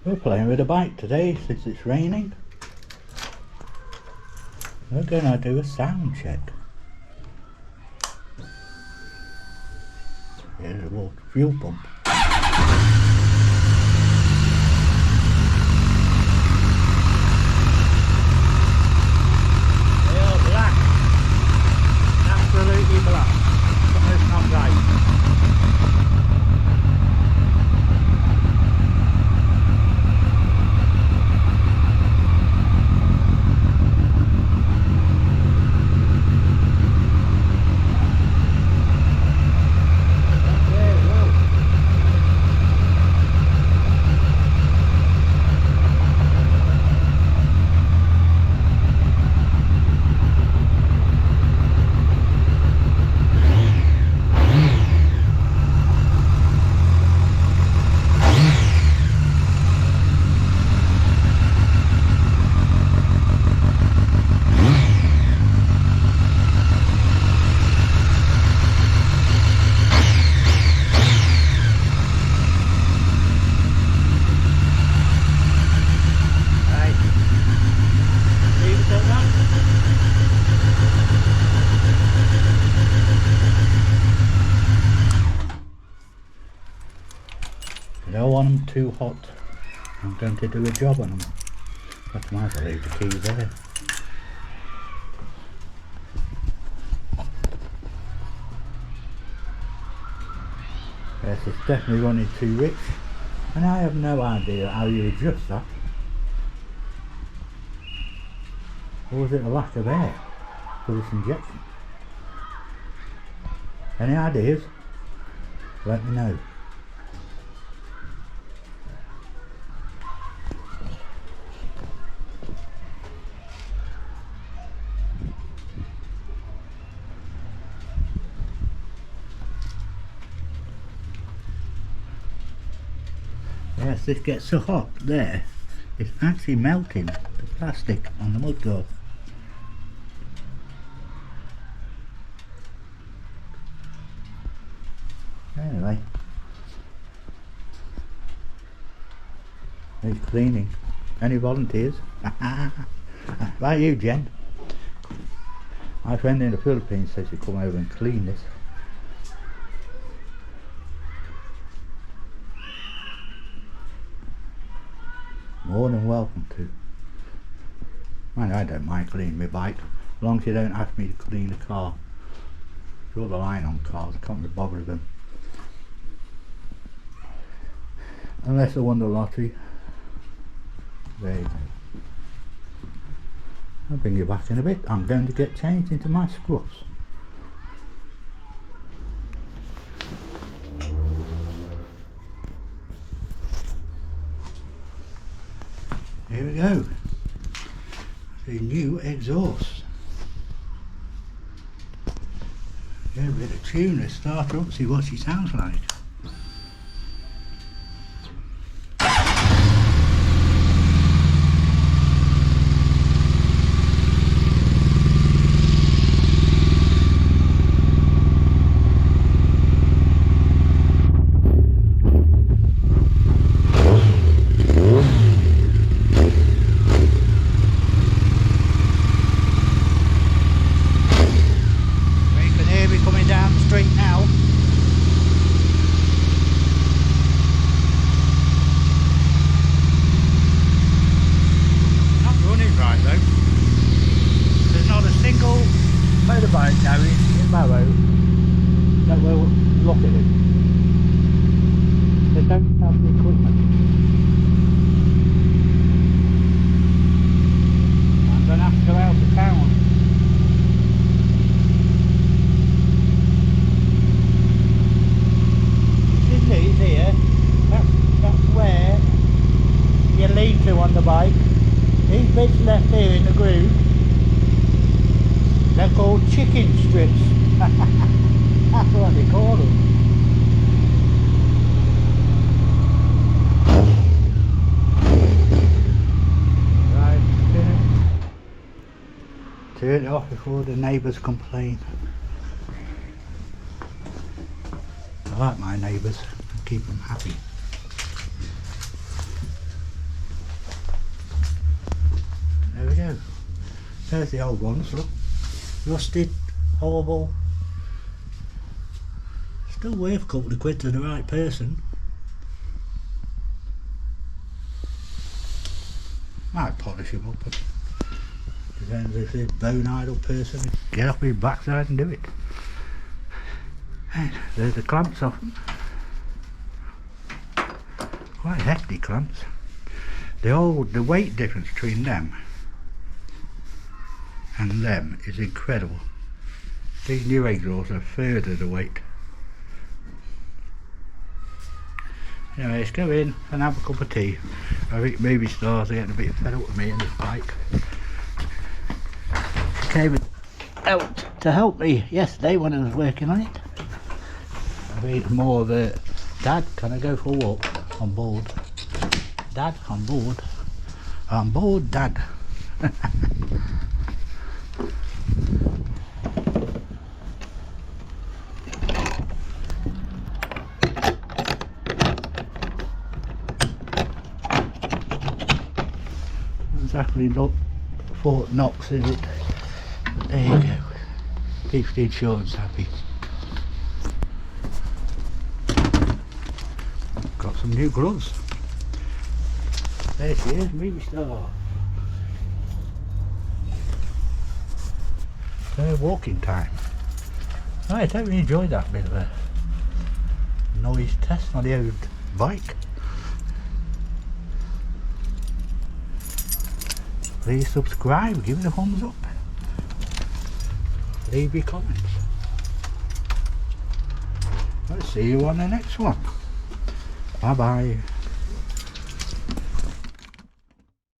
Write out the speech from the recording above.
We're playing with a bike today since it's raining. We're going to do a sound check. Here's a water fuel pump. They are black. Absolutely black. Something's not right. I don't want them too hot. I'm going to do a job on them. But I might as well leave the key there. Yes, it's definitely running too rich, and I have no idea how you adjust that. Or is it a lack of air for this injection? Any ideas? Let me know. Yes, this gets so hot there, it's actually melting the plastic on the mudguard. Anyway, he's cleaning. Any volunteers? Right, you, Jen. My friend in the Philippines says you come over and clean this. More than welcome to. Man, I don't mind cleaning my bike, as long as you don't ask me to clean the car. Draw the line on cars, I can't be bothered with them. Unless I won the lottery. There you go. I'll bring you back in a bit. I'm going to get changed into my scruffs. Here we go. The new exhaust. Get a bit of tune. Let's start her up, see what she sounds like. Motorbike garage in Barrow that will look at it. They don't have the equipment. I'm going to have to go out of town. This is here. That's where you lean to on the bike. These bits left here in the groove, they're called chicken strips. That's what they call them. Right, turn it off before the neighbours complain. I like my neighbours, I keep them happy. There's the old ones, look. Rusted, horrible. Still worth a couple of quid to the right person. Might polish them up, but depends if it's a bone idle person. Get off his backside and do it. And there's the clamps off them. Quite hefty clamps. The weight difference between them and them is incredible. These new egg rolls are a third of the weight. Anyway, let's go in and have a cup of tea. I think movie stars are getting a bit fed up with me and this bike. She came out to help me yesterday when I was working on it. I think it's more of a, Dad, can I go for a walk on board? Dad, on board. On board, Dad. Exactly not Fort Knox, is it? But there you go. Keeps the insurance happy. Got some new gloves. There she is, movie star. Walking time. Right, I really enjoyed that bit of a noise test on the old bike. Please subscribe, give it a thumbs up, leave your comments. I'll see you on the next one. Bye bye.